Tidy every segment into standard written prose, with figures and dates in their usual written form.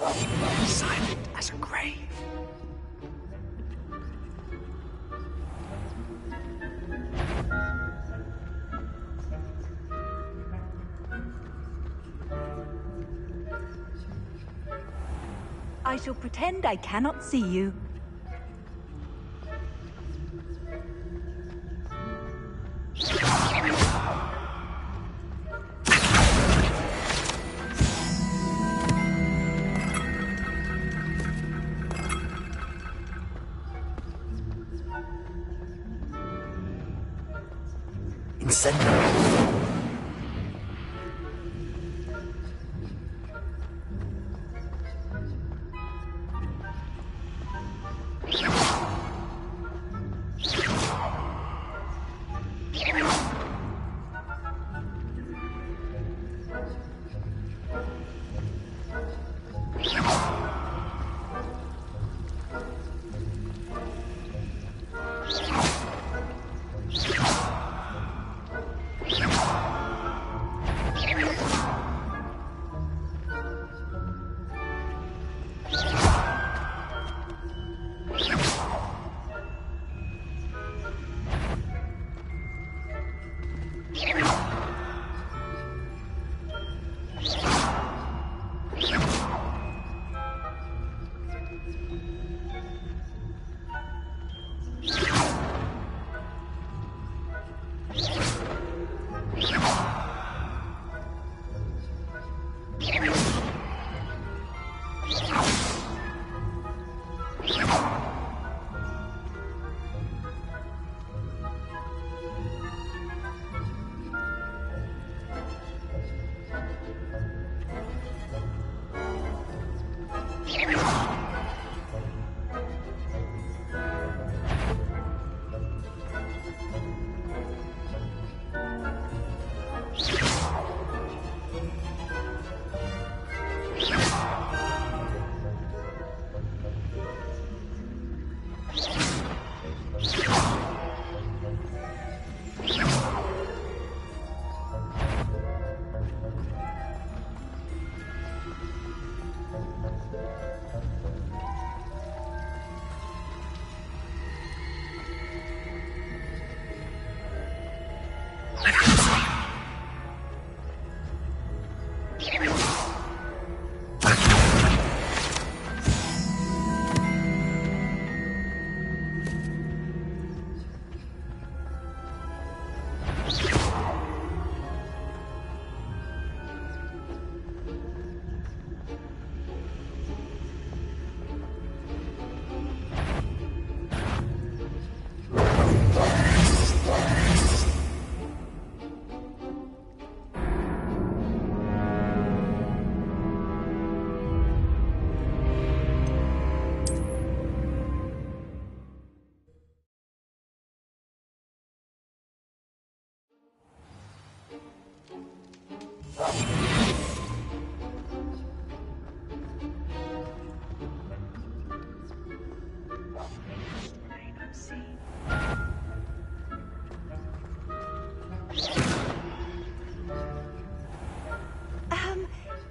Silent as a grave. I shall pretend I cannot see you. Incendio.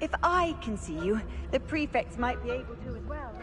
If I can see you, the prefects might be able to as well.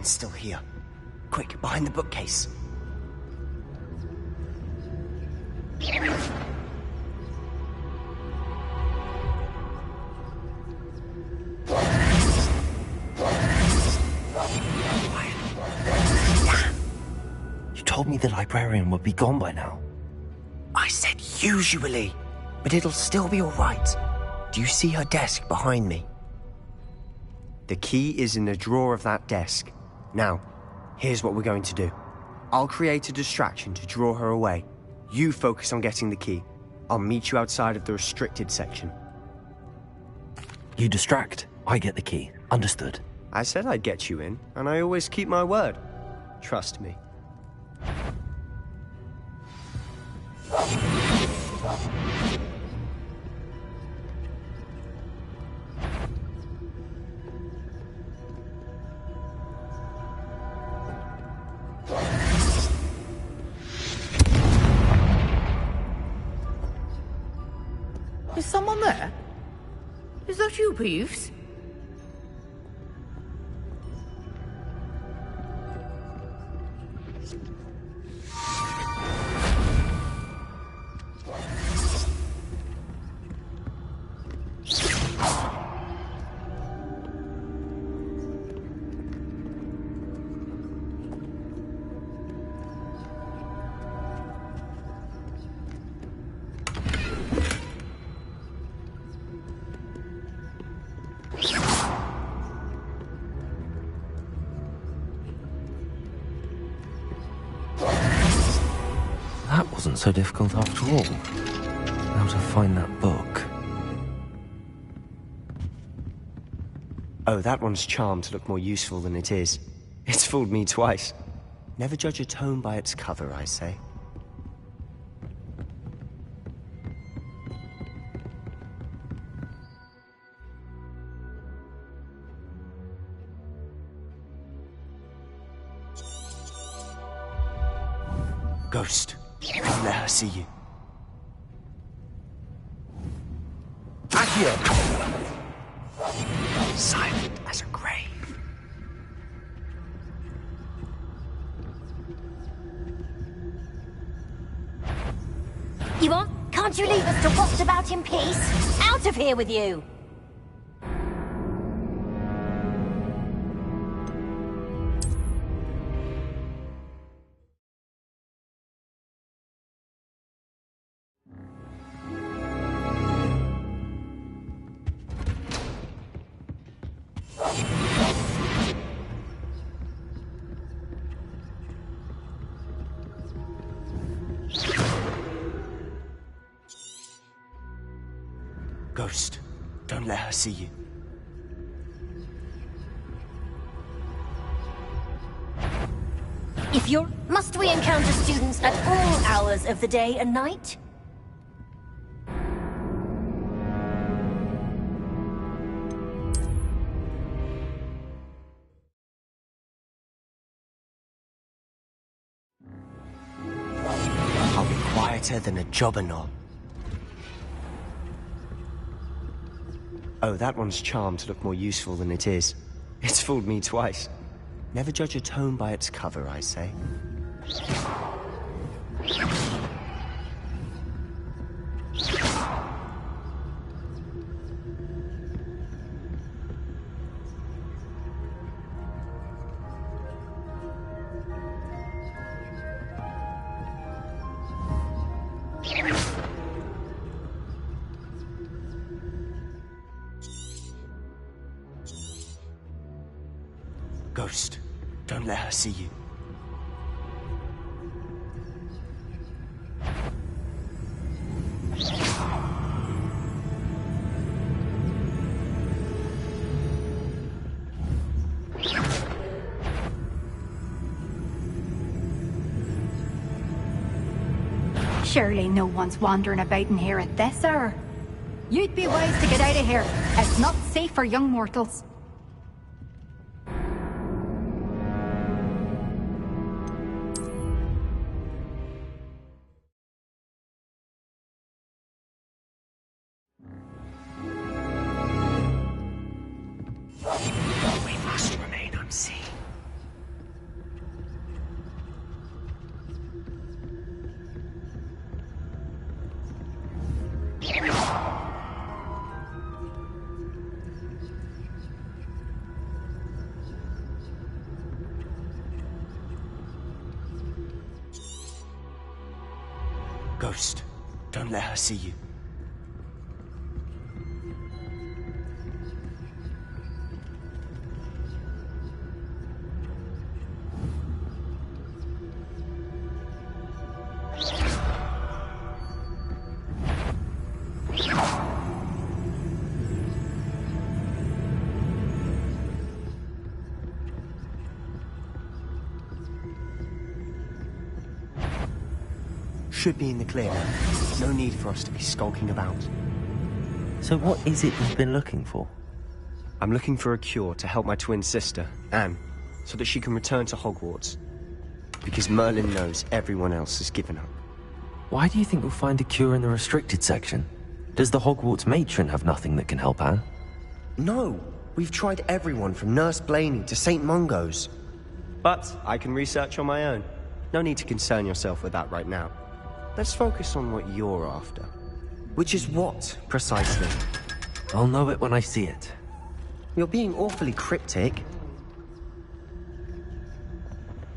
Still here. Quick, behind the bookcase. You told me the librarian would be gone by now. I said usually, but it'll still be all right. Do you see her desk behind me? The key is in the drawer of that desk. Now, here's what we're going to do. I'll create a distraction to draw her away. You focus on getting the key. I'll meet you outside of the restricted section. You distract. I get the key. Understood. I said I'd get you in, and I always keep my word. Trust me. Is someone there? Is that you, Peeves? That wasn't so difficult after all. How to find that book. Oh, that one's charmed to look more useful than it is. It's fooled me twice. Never judge a tome by its cover, I say. Ghost, don't let her see you. Accio! Silent as a grave. You what? Can't you leave us to waft about in peace? Out of here with you! Ghost, don't let her see you. If you're... Must we encounter students at all hours of the day and night? I'll be quieter than a jobberknoll. Oh, that one's charmed to look more useful than it is. It's fooled me twice. Never judge a tome by its cover, I say. Ghost, don't let her see you. Surely no one's wandering about in here at this hour. You'd be wise to get out of here. It's not safe for young mortals. We must remain unseen. Ghost, don't let her see you. should be in the clear now. No need for us to be skulking about. So what is it you've been looking for? I'm looking for a cure to help my twin sister, Anne, so that she can return to Hogwarts. Because Merlin knows everyone else has given up. Why do you think we'll find a cure in the restricted section? Does the Hogwarts matron have nothing that can help Anne? No, we've tried everyone from Nurse Blaney to St. Mungo's. But I can research on my own. No need to concern yourself with that right now. Let's focus on what you're after. Which is what, precisely? I'll know it when I see it. You're being awfully cryptic.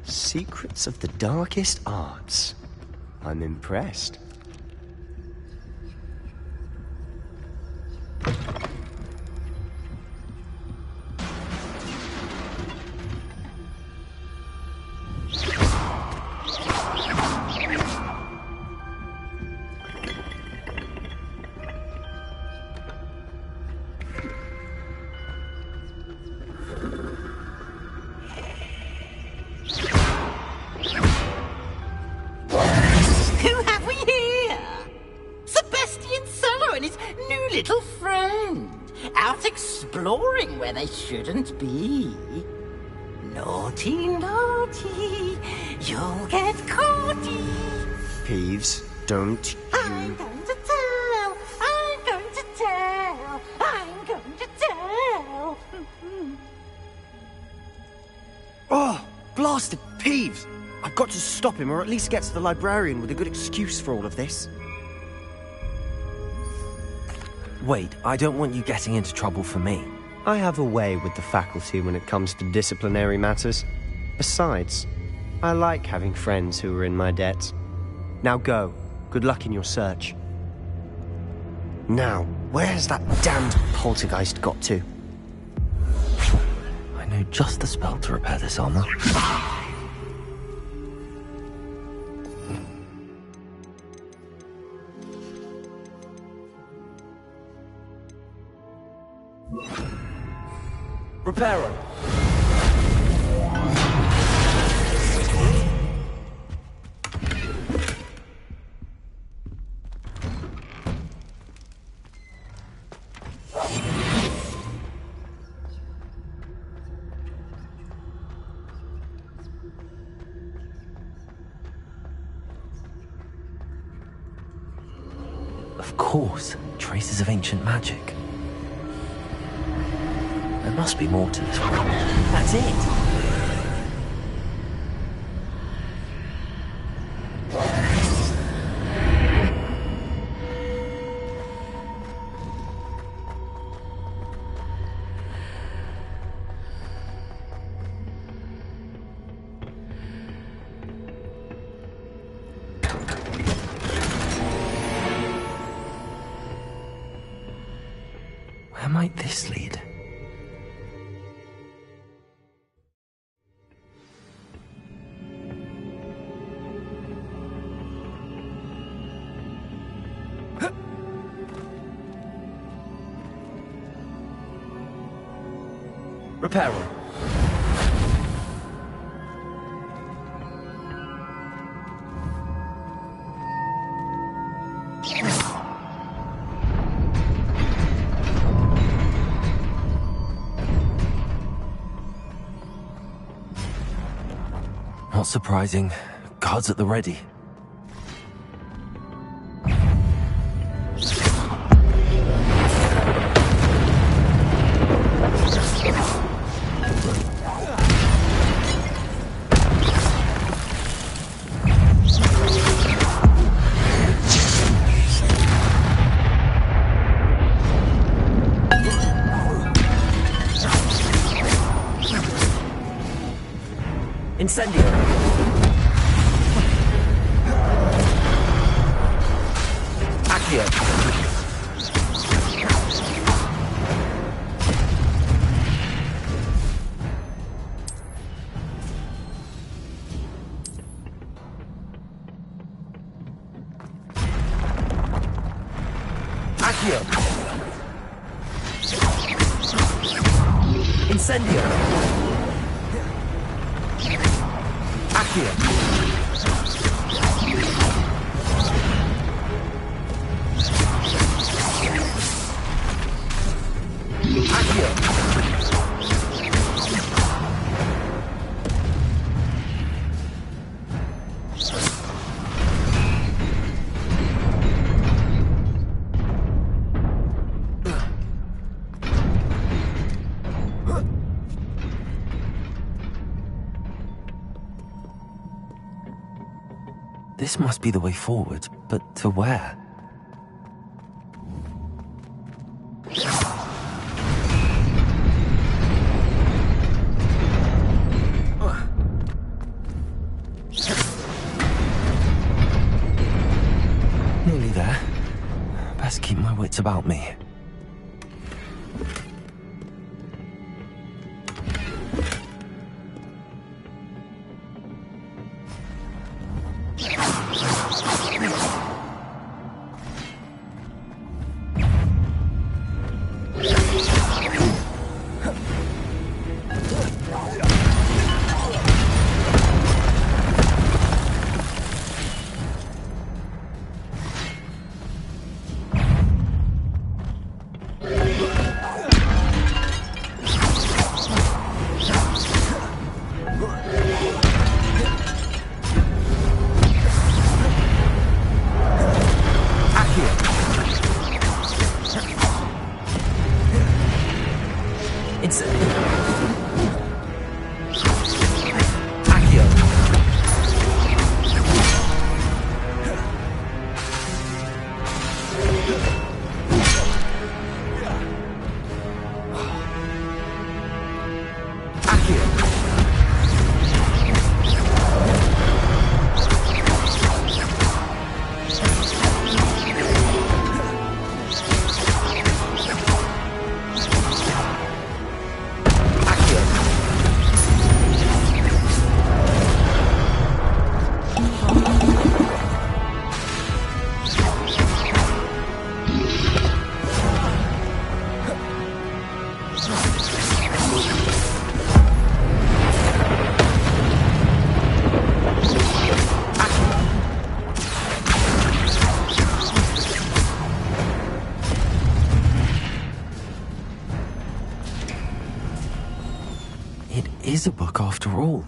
Secrets of the darkest arts. I'm impressed. Exploring where they shouldn't be. Naughty, naughty, you'll get caughty. Peeves, don't you... I'm going to tell, I'm going to tell, I'm going to tell. Oh, blasted Peeves! I've got to stop him, or at least get to the librarian with a good excuse for all of this. Wait, I don't want you getting into trouble for me. I have a way with the faculty when it comes to disciplinary matters. Besides, I like having friends who are in my debt. Now go. Good luck in your search. Now, where's that damned poltergeist got to? I know just the spell to repair this armor. Repair him. Of course, traces of ancient magic. There must be more to this one. That's it! Where might this lead? Repair him. Not surprising. Guards at the ready. Incendio! Accio! Accio! Incendio! Accio! This must be the way forward, but to where? Nearly there. Best keep my wits about me. Is a book after all.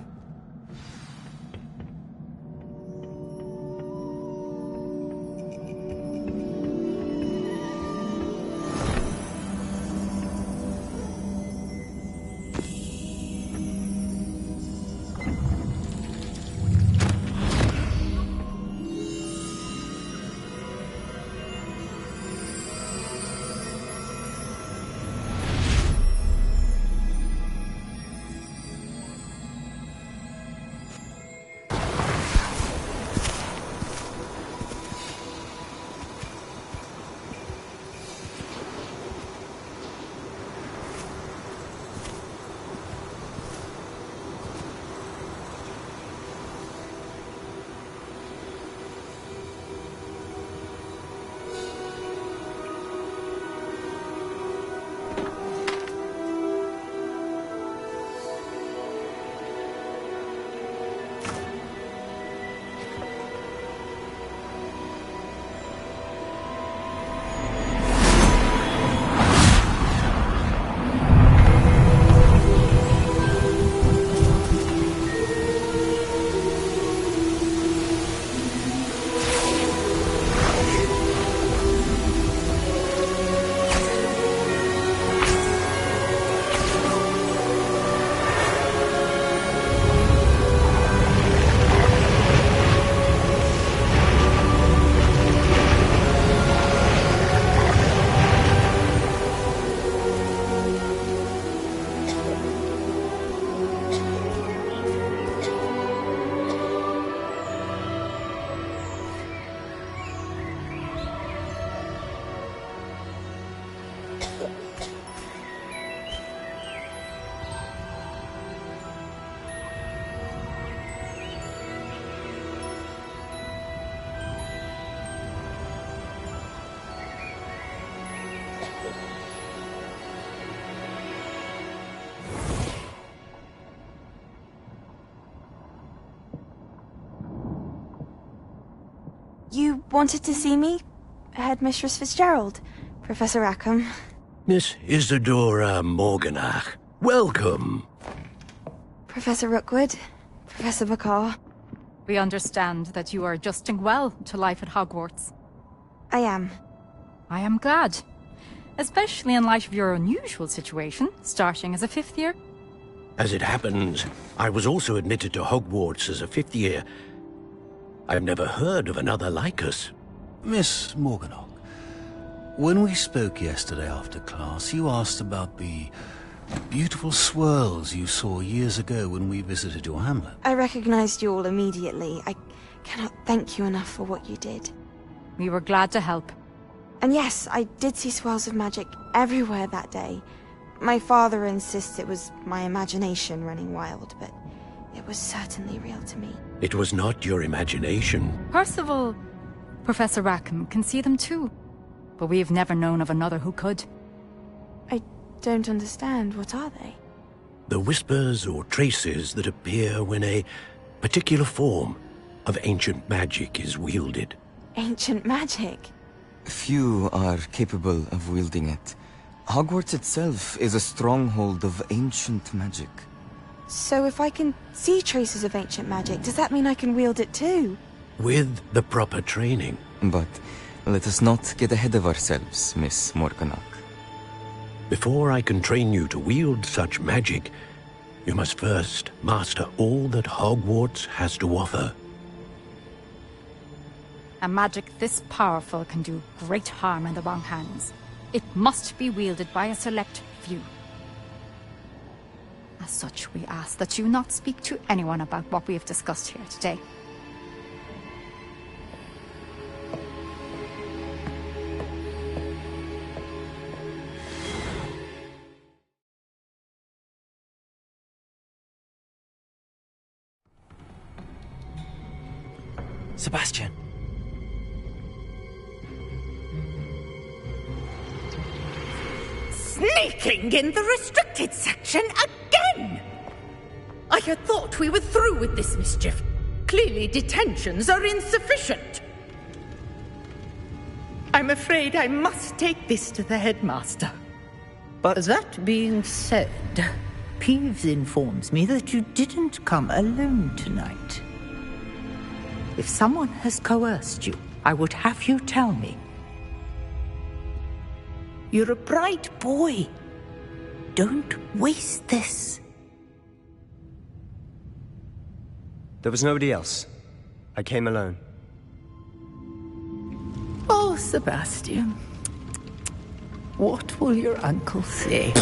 You wanted to see me? Headmistress Fitzgerald, Professor Rackham. Miss Isadora Morganach, welcome. Professor Rookwood, Professor Bakar. We understand that you are adjusting well to life at Hogwarts. I am. I am glad. Especially in light of your unusual situation, starting as a fifth year. As it happens, I was also admitted to Hogwarts as a fifth year. I've never heard of another like us. Miss Morganach, when we spoke yesterday after class, you asked about the beautiful swirls you saw years ago when we visited your hamlet. I recognized you all immediately. I cannot thank you enough for what you did. We were glad to help. And yes, I did see swirls of magic everywhere that day. My father insists it was my imagination running wild, but it was certainly real to me. It was not your imagination. Percival, Professor Rackham can see them too. But we've never known of another who could. I don't understand. What are they? The whispers or traces that appear when a particular form of ancient magic is wielded. Ancient magic? Few are capable of wielding it. Hogwarts itself is a stronghold of ancient magic. So if I can see traces of ancient magic, does that mean I can wield it too? With the proper training. But let us not get ahead of ourselves, Miss Morganach. Before I can train you to wield such magic, you must first master all that Hogwarts has to offer. A magic this powerful can do great harm in the wrong hands. It must be wielded by a select few. As such, we ask that you not speak to anyone about what we have discussed here today. Sebastian. Sneaking in the restricted section again! I had thought we were through with this mischief. Clearly detentions are insufficient. I'm afraid I must take this to the headmaster. But that being said, Peeves informs me that you didn't come alone tonight. If someone has coerced you, I would have you tell me. You're a bright boy. Don't waste this. There was nobody else. I came alone. Oh, Sebastian. What will your uncle say?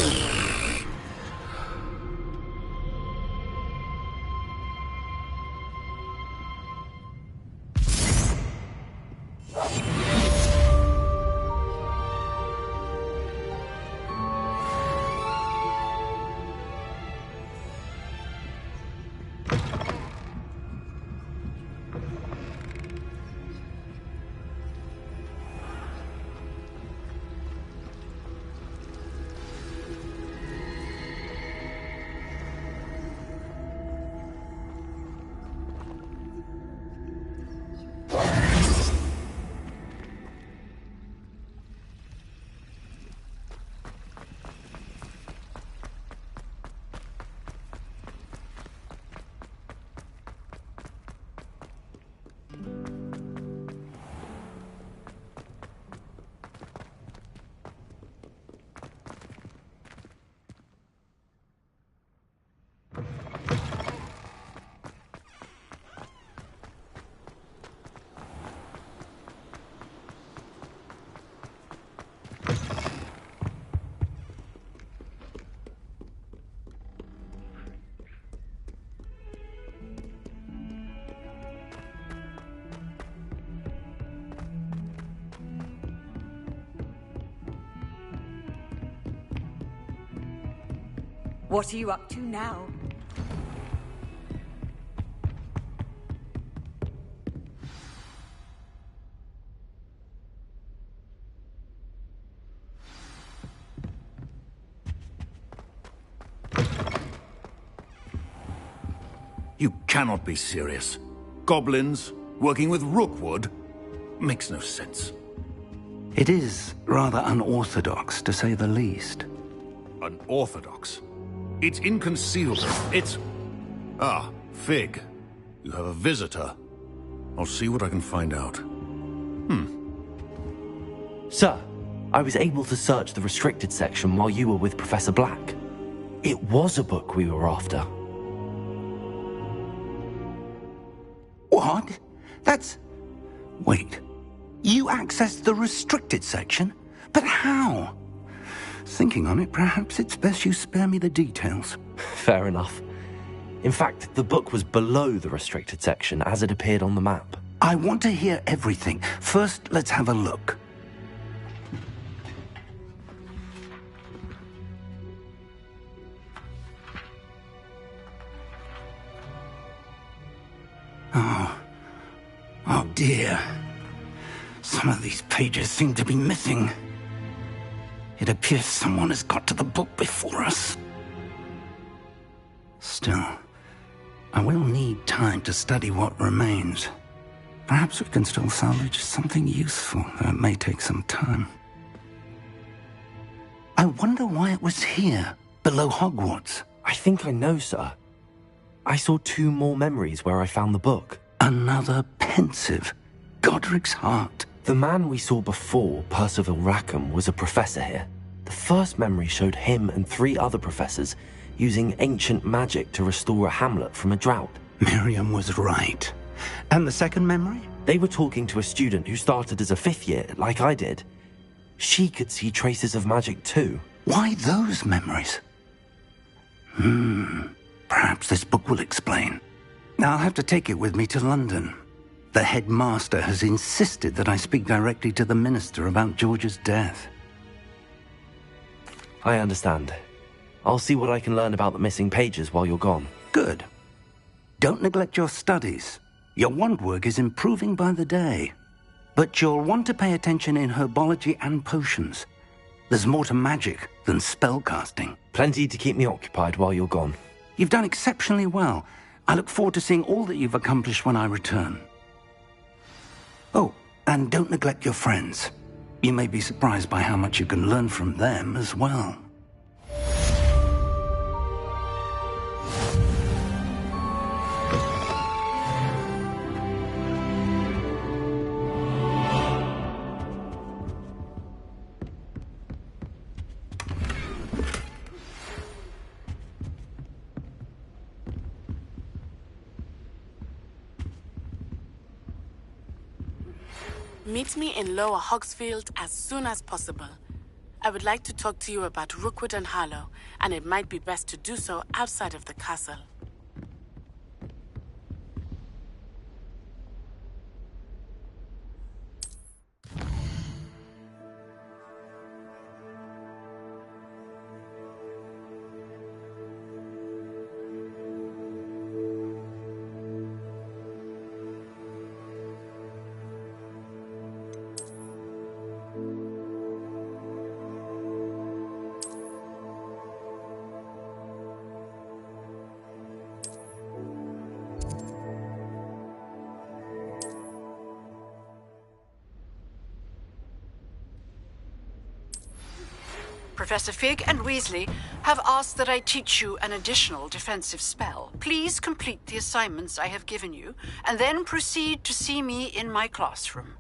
What are you up to now? You cannot be serious. Goblins working with Rookwood? Makes no sense. It is rather unorthodox, to say the least. Unorthodox? It's inconceivable. It's... Ah, Fig. You have a visitor. I'll see what I can find out. Sir, I was able to search the restricted section while you were with Professor Black. It was a book we were after. What? That's... Wait. You accessed the restricted section? But how? Thinking on it, perhaps it's best you spare me the details. Fair enough. In fact, the book was below the restricted section as it appeared on the map. I want to hear everything. First, let's have a look. Oh dear. Some of these pages seem to be missing. It appears someone has got to the book before us. Still, I will need time to study what remains. Perhaps we can still salvage something useful, though it may take some time. I wonder why it was here, below Hogwarts. I think I know, sir. I saw 2 more memories where I found the book. Another pensive. Godric's heart. The man we saw before, Percival Rackham, was a professor here. The first memory showed him and 3 other professors using ancient magic to restore a hamlet from a drought. Miriam was right. And the second memory? They were talking to a student who started as a 5th year, like I did. She could see traces of magic too. Why those memories? Perhaps this book will explain. I'll have to take it with me to London. The headmaster has insisted that I speak directly to the minister about George's death. I understand. I'll see what I can learn about the missing pages while you're gone. Good. Don't neglect your studies. Your wand work is improving by the day. But you'll want to pay attention in herbology and potions. There's more to magic than spellcasting. Plenty to keep me occupied while you're gone. You've done exceptionally well. I look forward to seeing all that you've accomplished when I return. Oh, and don't neglect your friends. You may be surprised by how much you can learn from them as well. Meet me in Lower Hogsfield as soon as possible. I would like to talk to you about Rookwood and Harlow, and it might be best to do so outside of the castle. Professor Fig and Weasley have asked that I teach you an additional defensive spell. Please complete the assignments I have given you, and then proceed to see me in my classroom.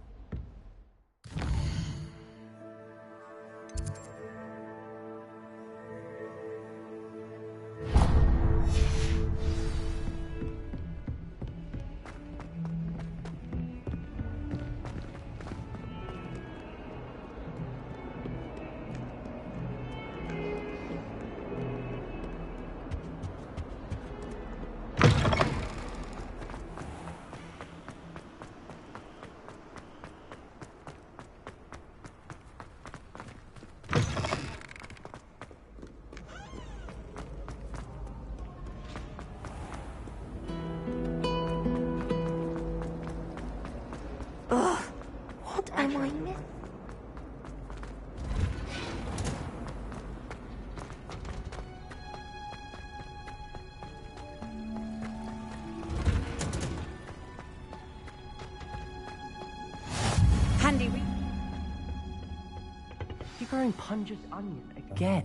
You're growing Punja's onion again.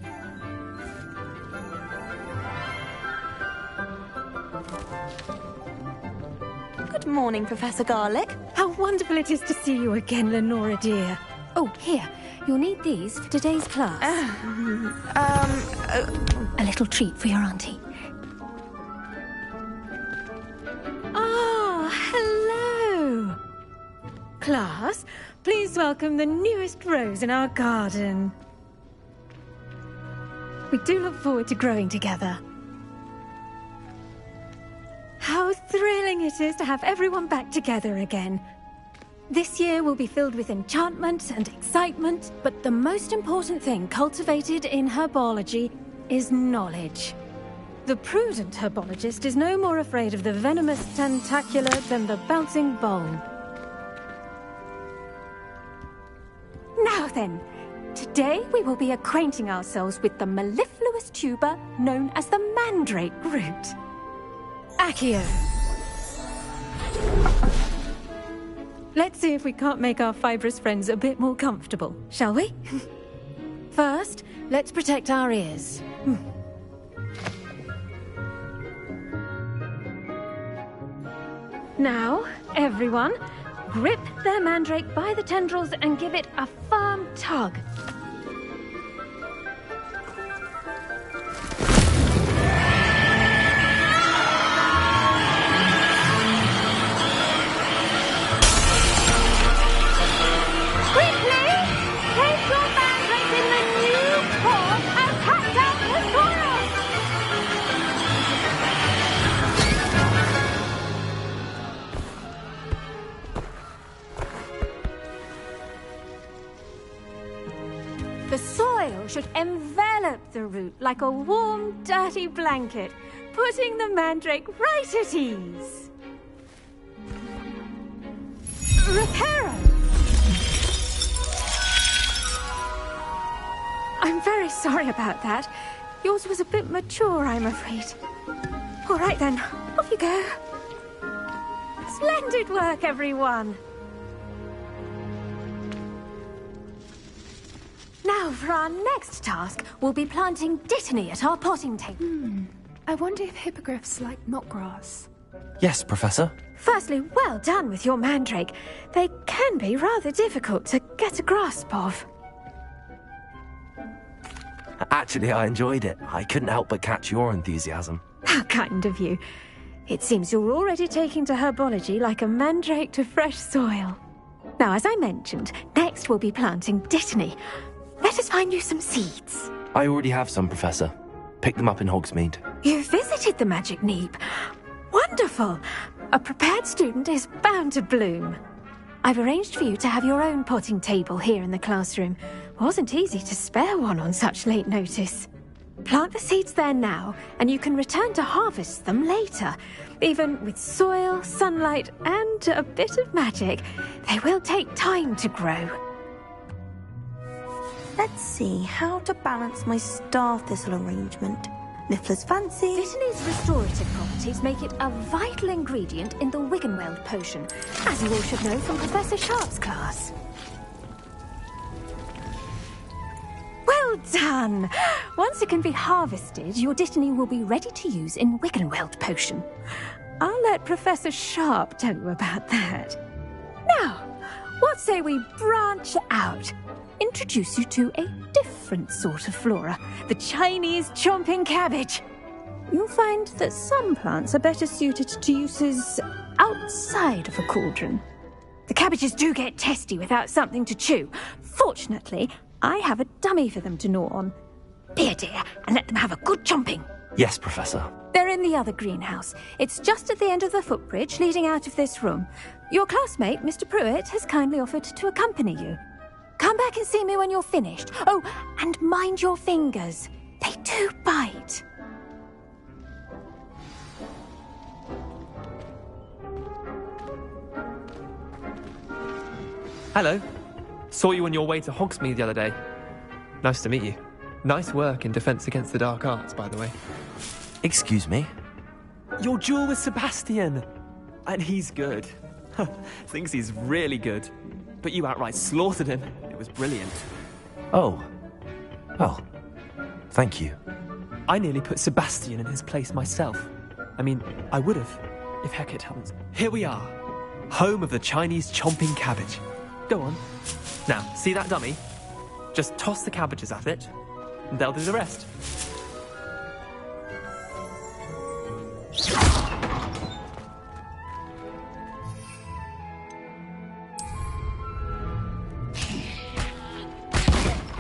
Good morning, Professor Garlick. How wonderful it is to see you again, Lenora dear. Oh, here. You'll need these for today's class. A little treat for your auntie. Ah, hello. class, please welcome the newest rose in our garden. We do look forward to growing together. How thrilling it is to have everyone back together again. This year will be filled with enchantment and excitement, but the most important thing cultivated in herbology is knowledge. The prudent herbologist is no more afraid of the venomous tentacula than the bouncing bulb. Now then, today we will be acquainting ourselves with the mellifluous tuber known as the mandrake root. Accio. Let's see if we can't make our fibrous friends a bit more comfortable, shall we? First, let's protect our ears. Now, everyone, grip their mandrake by the tendrils and give it a firm tug. The soil should envelop the root like a warm, dirty blanket, putting the mandrake right at ease. Reparo! I'm very sorry about that. Yours was a bit mature, I'm afraid. All right then, off you go. Splendid work, everyone. Now, for our next task, we'll be planting dittany at our potting table. I wonder if hippogriffs like knotgrass. Yes, Professor. Firstly, well done with your mandrake. They can be rather difficult to get a grasp of. Actually, I enjoyed it. I couldn't help but catch your enthusiasm. How kind of you. It seems you're already taking to herbology like a mandrake to fresh soil. Now, as I mentioned, next we'll be planting dittany. Let us find you some seeds. I already have some, Professor. Picked them up in Hogsmeade. You visited the Magic Neep. Wonderful! A prepared student is bound to bloom. I've arranged for you to have your own potting table here in the classroom. Wasn't easy to spare one on such late notice. Plant the seeds there now, and you can return to harvest them later. Even with soil, sunlight, and a bit of magic, they will take time to grow. Let's see how to balance my star thistle arrangement. Niffler's fancy. Dittany's restorative properties make it a vital ingredient in the Wiggenweld potion, as you all should know from Professor Sharp's class. Well done! Once it can be harvested, your dittany will be ready to use in Wiggenweld potion. I'll let Professor Sharp tell you about that. Now, what say we branch out? Introduce you to a different sort of flora, the Chinese chomping cabbage. You'll find that some plants are better suited to uses outside of a cauldron. The cabbages do get testy without something to chew. Fortunately, I have a dummy for them to gnaw on. Be a dear and let them have a good chomping. Yes, Professor. They're in the other greenhouse. It's just at the end of the footbridge leading out of this room. Your classmate, Mr. Pruitt, has kindly offered to accompany you. Come back and see me when you're finished. Oh, and mind your fingers. They do bite. Hello. Saw you on your way to Hogsmeade the other day. Nice to meet you. Nice work in Defense Against the Dark Arts, by the way. Excuse me? Your duel with Sebastian. And he's good. Thinks he's really good. But you outright slaughtered him. It was brilliant. Oh. Well, thank you. I nearly put Sebastian in his place myself. I mean, I would have, if Hecate hadn't. Here we are. Home of the Chinese chomping cabbage. Go on. Now, see that dummy? Just toss the cabbages at it, and they'll do the rest.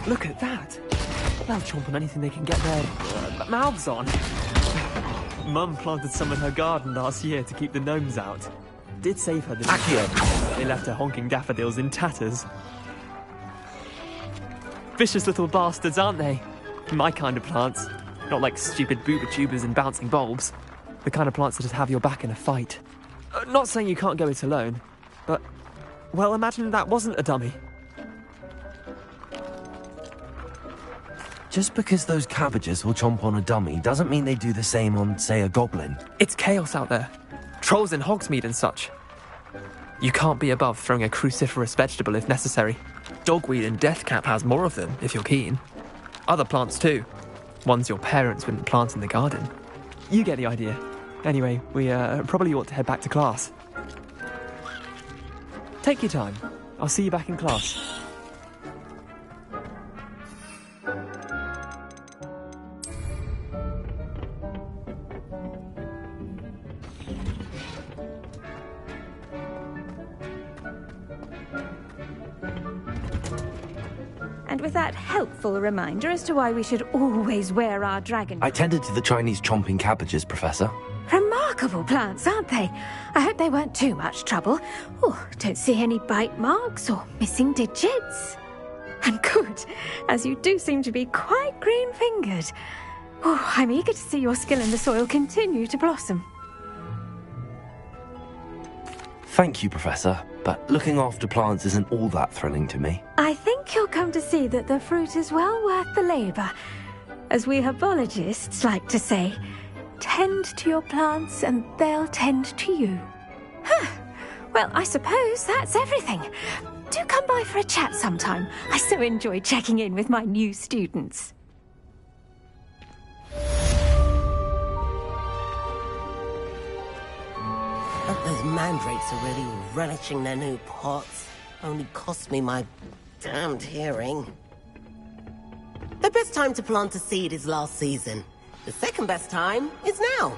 Look at that. They'll chomp on anything they can get their mouths on. Mum planted some in her garden last year to keep the gnomes out. Did save her the They left her honking daffodils in tatters. Vicious little bastards, aren't they? My kind of plants. Not like stupid booba tubers and bouncing bulbs. The kind of plants that just have your back in a fight. Not saying you can't go it alone, but... well, imagine that wasn't a dummy. Just because those cabbages will chomp on a dummy doesn't mean they do the same on, say, a goblin. It's chaos out there. Trolls in Hogsmeade and such. You can't be above throwing a cruciferous vegetable if necessary. Dogweed and deathcap has more of them, if you're keen. Other plants too. Ones your parents wouldn't plant in the garden. You get the idea. Anyway, we probably ought to head back to class. Take your time. I'll see you back in class. And with that helpful reminder as to why we should always wear our dragon... I tended to the Chinese chomping cabbages, Professor. Remarkable plants, aren't they? I hope they weren't too much trouble. Oh, don't see any bite marks or missing digits. And good, as you do seem to be quite green-fingered. Oh, I'm eager to see your skill in the soil continue to blossom. Thank you, Professor, but looking after plants isn't all that thrilling to me. I think you'll come to see that the fruit is well worth the labour. As we herbologists like to say, tend to your plants and they'll tend to you. Huh. Well, I suppose that's everything. Do come by for a chat sometime. I so enjoy checking in with my new students. Those mandrakes are really relishing their new pots. Only cost me my damned hearing. The best time to plant a seed is last season. The second best time is now.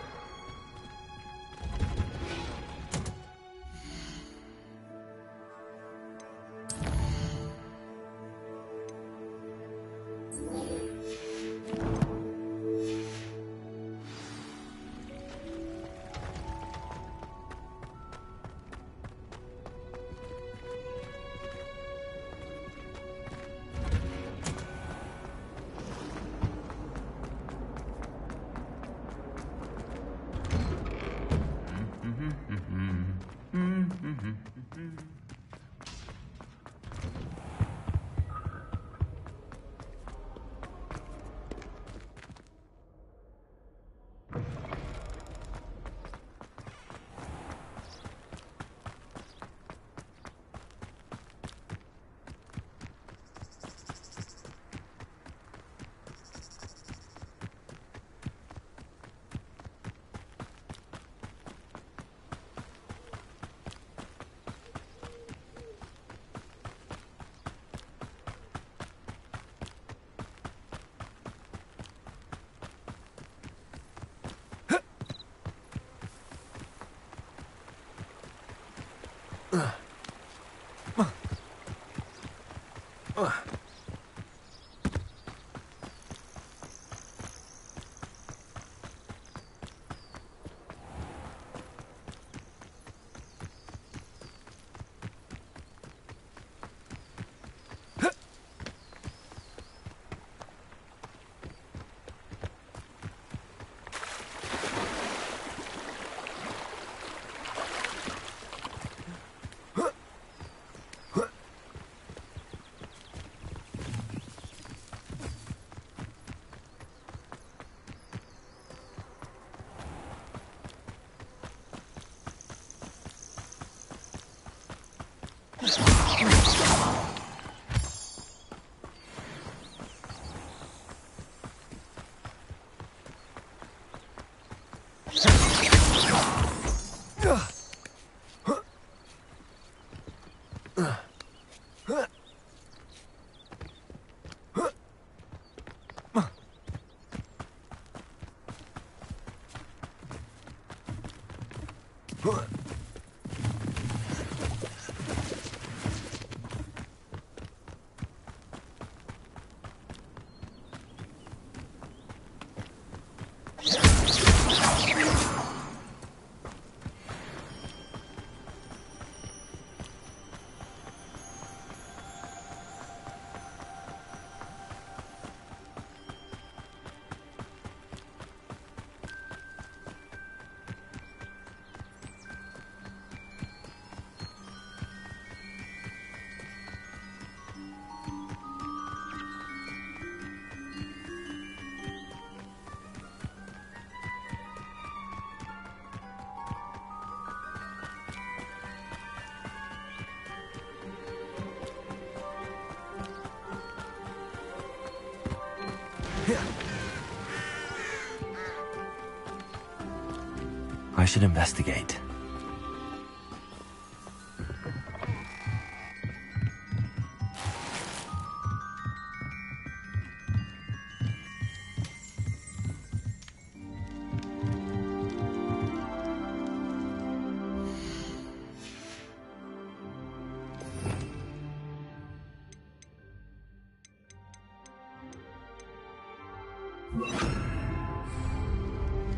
I should investigate.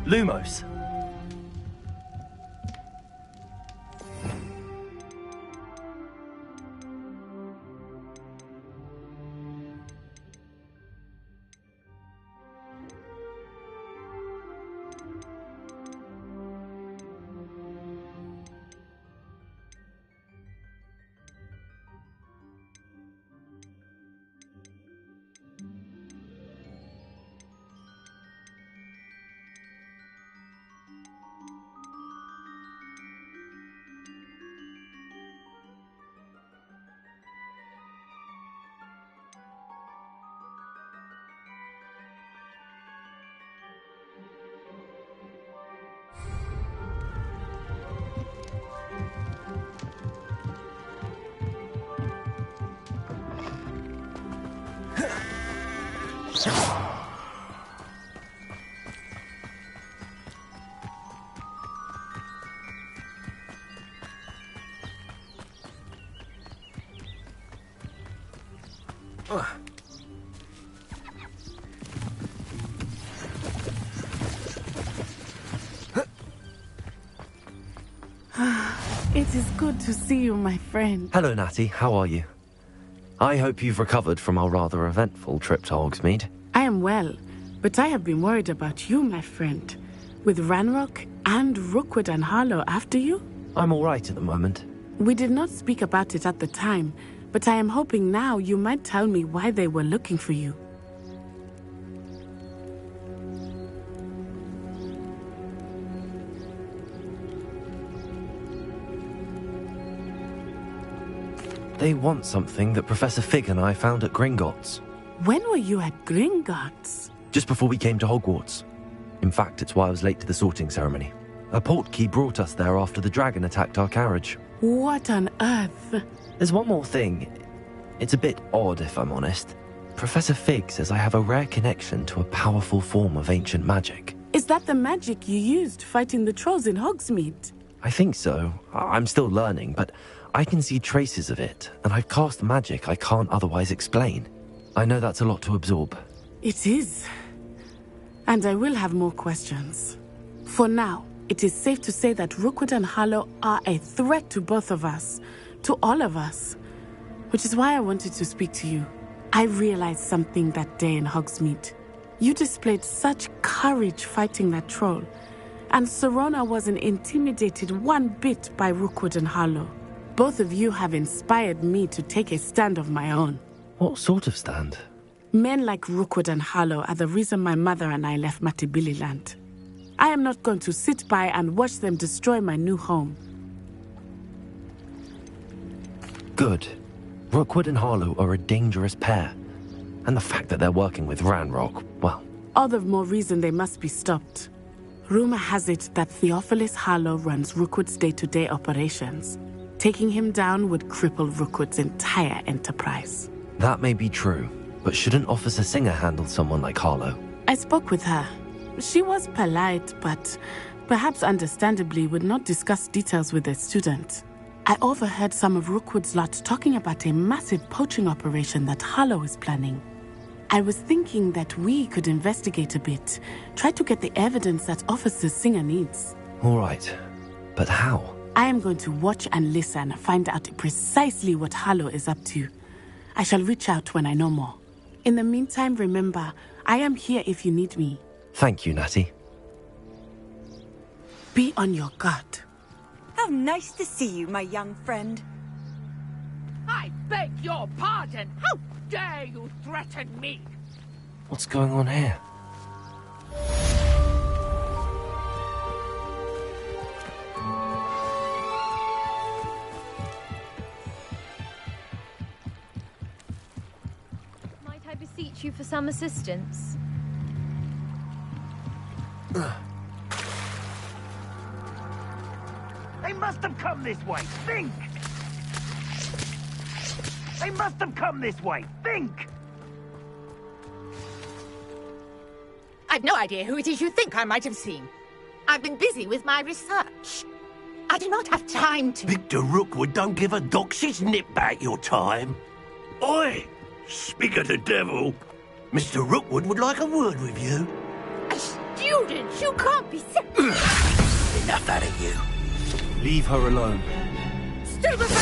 Lumos. It is good to see you, my friend. Hello, Natty. How are you? I hope you've recovered from our rather eventful trip to Hogsmeade. I am well, but I have been worried about you, my friend. With Ranrock and Rookwood and Harlow after you? I'm all right at the moment. We did not speak about it at the time, but I am hoping now you might tell me why they were looking for you. They want something that Professor Fig and I found at Gringotts. When were you at Gringotts? Just before we came to Hogwarts. In fact, it's why I was late to the sorting ceremony. A portkey brought us there after the dragon attacked our carriage. What on earth? There's one more thing. It's a bit odd, if I'm honest. Professor Fig says I have a rare connection to a powerful form of ancient magic. Is that the magic you used fighting the trolls in Hogsmeade? I think so. I'm still learning, but I can see traces of it, and I've cast magic I can't otherwise explain. I know that's a lot to absorb. It is. And I will have more questions. For now, it is safe to say that Rookwood and Harlow are a threat to both of us, to all of us. Which is why I wanted to speak to you. I realized something that day in Hogsmeade. You displayed such courage fighting that troll, and Serona wasn't intimidated one bit by Rookwood and Harlow. Both of you have inspired me to take a stand of my own. What sort of stand? Men like Rookwood and Harlow are the reason my mother and I left Matibililand. I am not going to sit by and watch them destroy my new home. Good. Rookwood and Harlow are a dangerous pair. And the fact that they're working with Ranrock, well... All the more reason they must be stopped. Rumor has it that Theophilus Harlow runs Rookwood's day-to-day operations. Taking him down would cripple Rookwood's entire enterprise. That may be true, but shouldn't Officer Singer handle someone like Harlow? I spoke with her. She was polite, but perhaps understandably would not discuss details with a student. I overheard some of Rookwood's lot talking about a massive poaching operation that Harlow is planning. I was thinking that we could investigate a bit, try to get the evidence that Officer Singer needs. All right, but how? I am going to watch and listen, find out precisely what Harlow is up to. I shall reach out when I know more. In the meantime, remember, I am here if you need me. Thank you, Natty. Be on your guard. How nice to see you, my young friend. I beg your pardon. How dare you threaten me? What's going on here? Might I beseech you for some assistance? They must have come this way. Think! They must have come this way. Think! I've no idea who it is you think I might have seen. I've been busy with my research. I do not have time to... Victor Rookwood don't give a doxy's nip back your time. Oi! Speak of the devil. Mr. Rookwood would like a word with you. A student? You can't be Enough out of you. Leave her alone. Stupefy!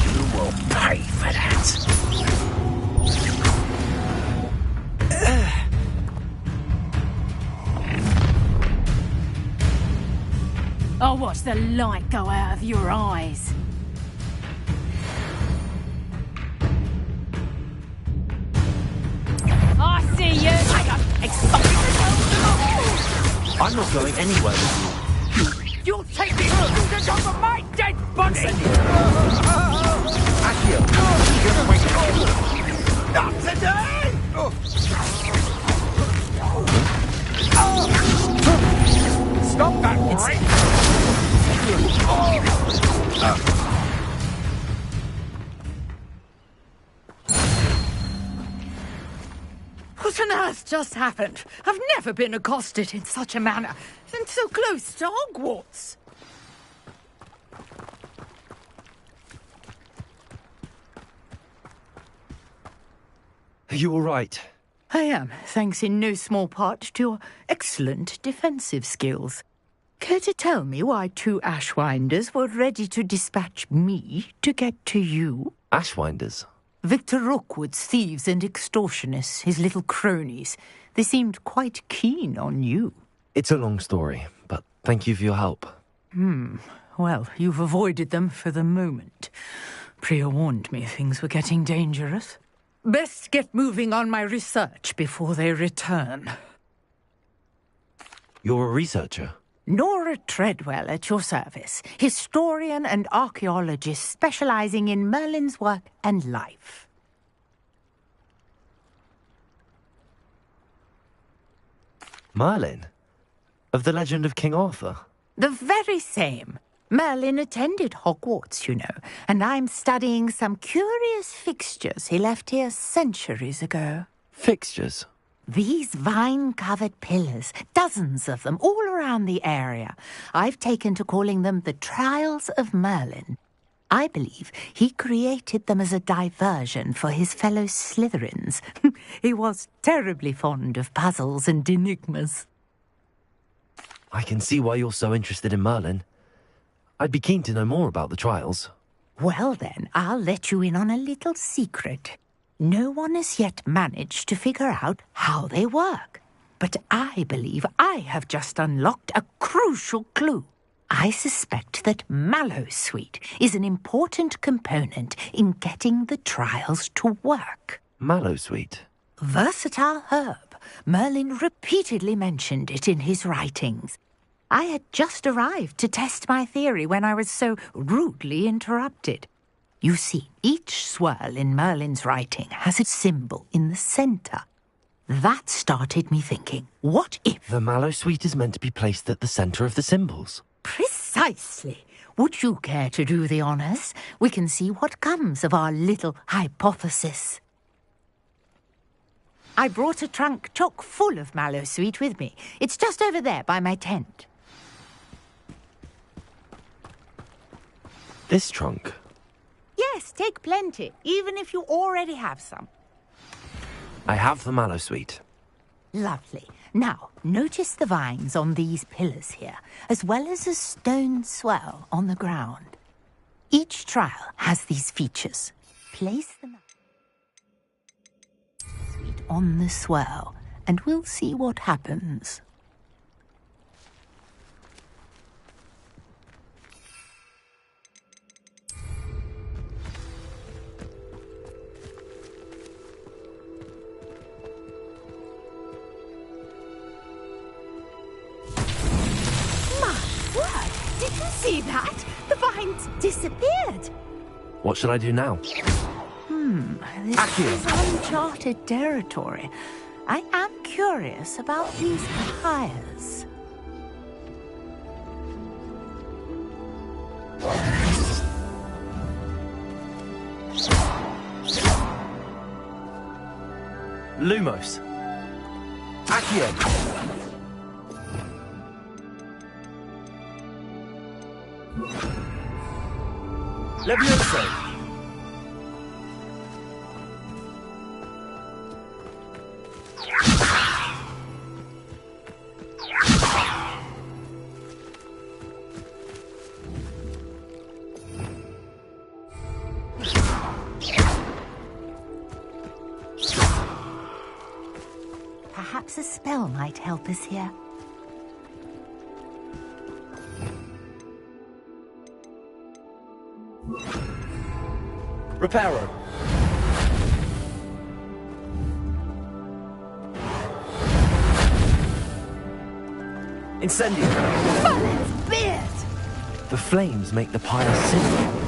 You will pay for that. I'll watch the light go out of your eyes. I see you! I'm not going anywhere with you. You'll take me to cover my dead body! Not today! Stop that rape! What on earth just happened? I've never been accosted in such a manner, and so close to Hogwarts. Are you all right? I am, thanks in no small part to your excellent defensive skills. Care to tell me why 2 Ashwinders were ready to dispatch me to get to you? Ashwinders? Victor Rookwood's thieves and extortionists, his little cronies. They seemed quite keen on you. It's a long story, but thank you for your help. Well, you've avoided them for the moment. Priya warned me things were getting dangerous. Best get moving on my research before they return. You're a researcher? Nora Treadwell at your service, historian and archaeologist specializing in Merlin's work and life. Merlin? Of the legend of King Arthur? The very same. Merlin attended Hogwarts, you know, and I'm studying some curious fixtures he left here centuries ago. Fixtures? These vine-covered pillars, dozens of them, all around the area. I've taken to calling them the Trials of Merlin. I believe he created them as a diversion for his fellow Slytherins. He was terribly fond of puzzles and enigmas. I can see why you're so interested in Merlin. I'd be keen to know more about the trials. Well then, I'll let you in on a little secret. No one has yet managed to figure out how they work. But I believe I have just unlocked a crucial clue. I suspect that Mallowsweet is an important component in getting the trials to work. Mallowsweet? Versatile herb. Merlin repeatedly mentioned it in his writings. I had just arrived to test my theory when I was so rudely interrupted. You see, each swirl in Merlin's writing has a symbol in the centre. That started me thinking, what if... The Mallowsweet is meant to be placed at the centre of the symbols. Precisely. Would you care to do the honours? We can see what comes of our little hypothesis. I brought a trunk chock full of Mallowsweet with me. It's just over there by my tent. This trunk? Yes, take plenty, even if you already have some. I have the Mallowsweet. Lovely. Now, notice the vines on these pillars here, as well as a stone swell on the ground. Each trial has these features. Place the Mallowsweet on the swell, and we'll see what happens. Did you see that? The vines disappeared. What should I do now? This is uncharted territory. I am curious about these hires. Lumos. Accio. Levioso. Perhaps a spell might help us here. Reparo. Incendio. Balance beard! The flames make the pyre sink.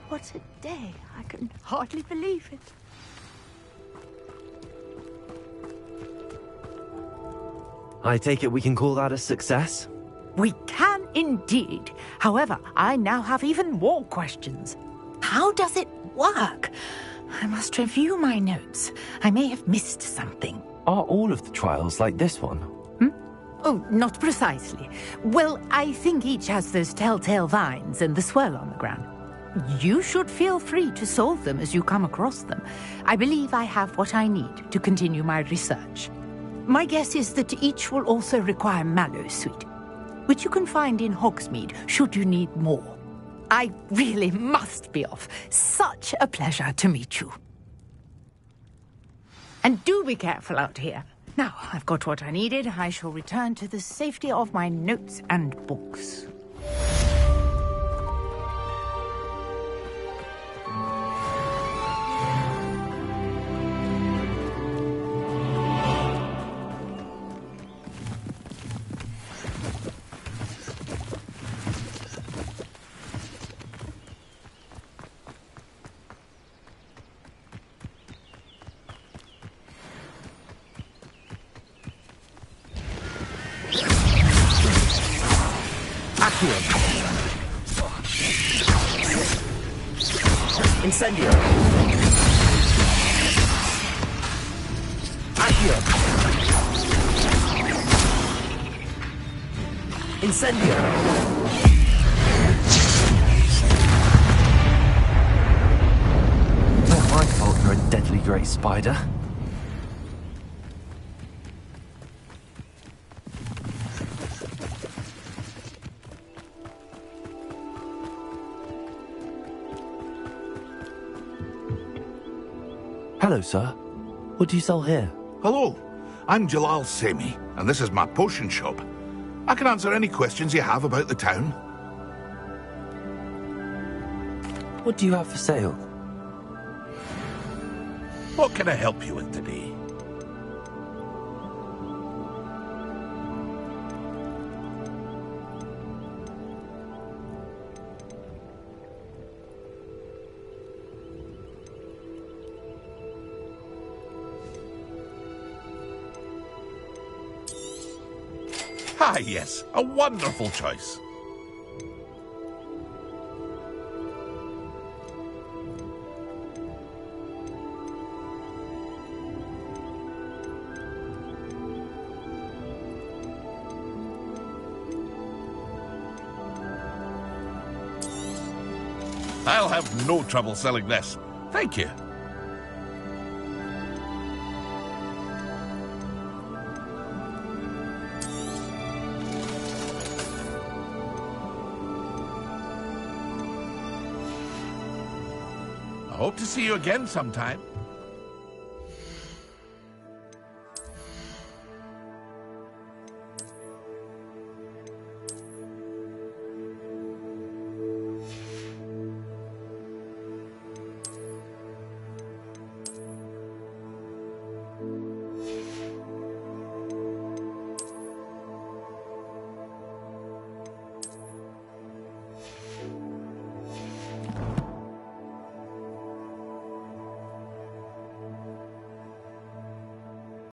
What a day. I can hardly believe it. I take it we can call that a success? We can indeed. However, I now have even more questions. How does it work? I must review my notes. I may have missed something. Are all of the trials like this one? Oh, not precisely. Well, I think each has those telltale vines and the swirl on the ground. You should feel free to solve them as you come across them. I believe I have what I need to continue my research. My guess is that each will also require mallow sweet, which you can find in Hogsmeade should you need more. I really must be off. Such a pleasure to meet you. And do be careful out here. Now, I've got what I needed. I shall return to the safety of my notes and books. Incendio. Accio. Incendio. Not my fault you're a deadly great spider. Hello, sir. What do you sell here? Hello, I'm Jalal Semi, and this is my potion shop. I can answer any questions you have about the town. What do you have for sale? What can I help you with today? Ah, yes, a wonderful choice. I'll have no trouble selling this. Thank you. I hope to see you again sometime.